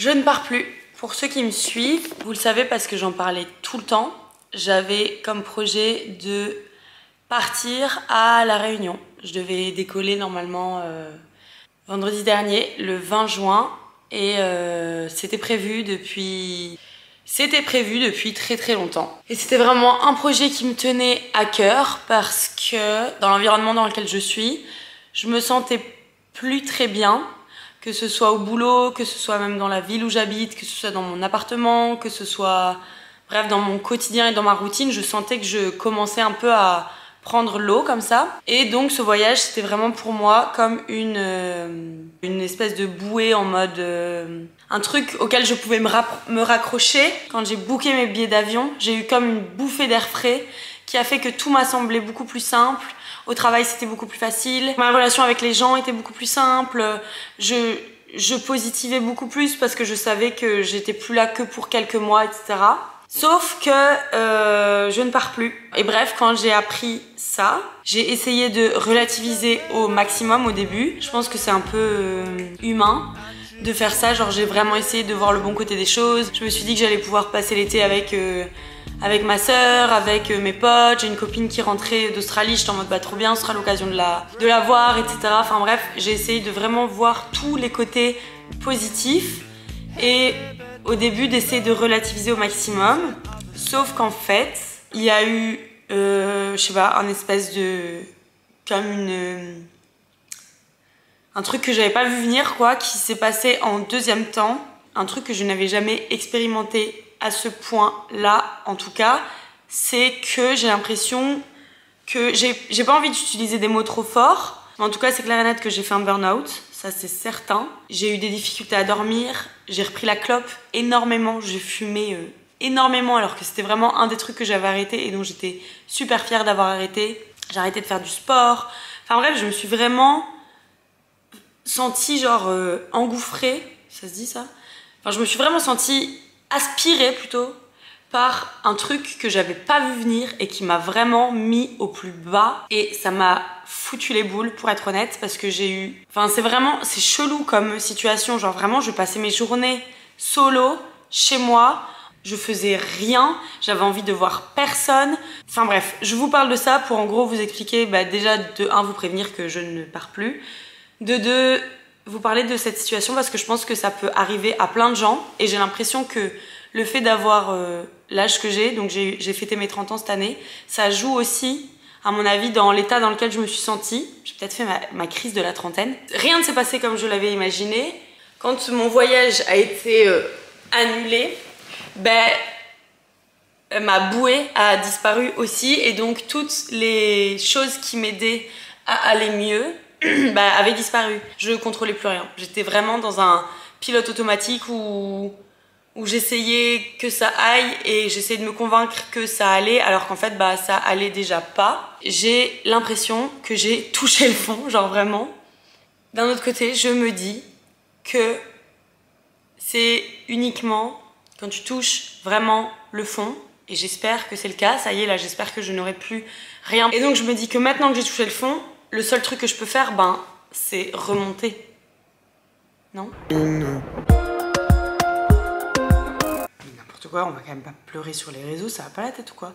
Je ne pars plus. Pour ceux qui me suivent, vous le savez parce que j'en parlais tout le temps, j'avais comme projet de partir à La Réunion. Je devais décoller normalement vendredi dernier, le 20 juin, et c'était prévu depuis très très longtemps. Et c'était vraiment un projet qui me tenait à cœur parce que dans l'environnement dans lequel je suis, je me sentais plus très bien, que ce soit au boulot, que ce soit même dans la ville où j'habite, que ce soit dans mon appartement, que ce soit, bref, dans mon quotidien et dans ma routine, je sentais que je commençais un peu à prendre l'eau comme ça. Et donc ce voyage, c'était vraiment pour moi comme une espèce de bouée en mode... un truc auquel je pouvais me raccrocher. Quand j'ai booké mes billets d'avion, j'ai eu comme une bouffée d'air frais qui a fait que tout m'a semblé beaucoup plus simple. Au travail, c'était beaucoup plus facile. Ma relation avec les gens était beaucoup plus simple. Je positivais beaucoup plus parce que je savais que j'étais plus là que pour quelques mois, etc. Sauf que je ne pars plus. Et bref, quand j'ai appris ça, j'ai essayé de relativiser au maximum au début. Je pense que c'est un peu humain de faire ça. Genre, j'ai vraiment essayé de voir le bon côté des choses. Je me suis dit que j'allais pouvoir passer l'été avec ma sœur, avec mes potes. J'ai une copine qui rentrait d'Australie, j'étais en mode bah trop bien, ce sera l'occasion de la voir, etc. Enfin bref, j'ai essayé de vraiment voir tous les côtés positifs et au début d'essayer de relativiser au maximum. Sauf qu'en fait, il y a eu, je sais pas, un espèce de... comme un truc que j'avais pas vu venir quoi, qui s'est passé en deuxième temps. Un truc que je n'avais jamais expérimenté à ce point-là, en tout cas, c'est que j'ai l'impression que j'ai pas envie d'utiliser des mots trop forts, mais en tout cas c'est clair et net que j'ai fait un burn-out, ça c'est certain. J'ai eu des difficultés à dormir, j'ai repris la clope énormément, j'ai fumé énormément alors que c'était vraiment un des trucs que j'avais arrêté et dont j'étais super fière d'avoir arrêté. J'ai arrêté de faire du sport, enfin bref, je me suis vraiment sentie genre engouffrée, ça se dit ça? Enfin je me suis vraiment sentie aspirée plutôt par un truc que j'avais pas vu venir et qui m'a vraiment mis au plus bas et ça m'a foutu les boules pour être honnête parce que j'ai eu... Enfin c'est chelou comme situation, genre vraiment je passais mes journées solo chez moi, je faisais rien, j'avais envie de voir personne. Enfin bref, je vous parle de ça pour en gros vous expliquer déjà de 1 vous prévenir que je ne pars plus, de 2 vous parler de cette situation parce que je pense que ça peut arriver à plein de gens et j'ai l'impression que le fait d'avoir l'âge que j'ai, donc j'ai fêté mes 30 ans cette année, ça joue aussi, à mon avis, dans l'état dans lequel je me suis sentie. J'ai peut-être fait ma crise de la trentaine. Rien ne s'est passé comme je l'avais imaginé. Quand mon voyage a été annulé, ma bouée a disparu aussi et donc toutes les choses qui m'aidaient à aller mieux avait disparu. Je contrôlais plus rien. J'étais vraiment dans un pilote automatique où j'essayais que ça aille et j'essayais de me convaincre que ça allait alors qu'en fait ça allait déjà pas. J'ai l'impression que j'ai touché le fond, genre vraiment. D'un autre côté, je me dis que c'est uniquement quand tu touches vraiment le fond, et j'espère que c'est le cas, ça y est là, j'espère que je n'aurai plus rien. Et donc je me dis que maintenant que j'ai touché le fond, le seul truc que je peux faire, c'est remonter. Non? N'importe quoi, on va quand même pas pleurer sur les réseaux, ça va pas la tête ou quoi?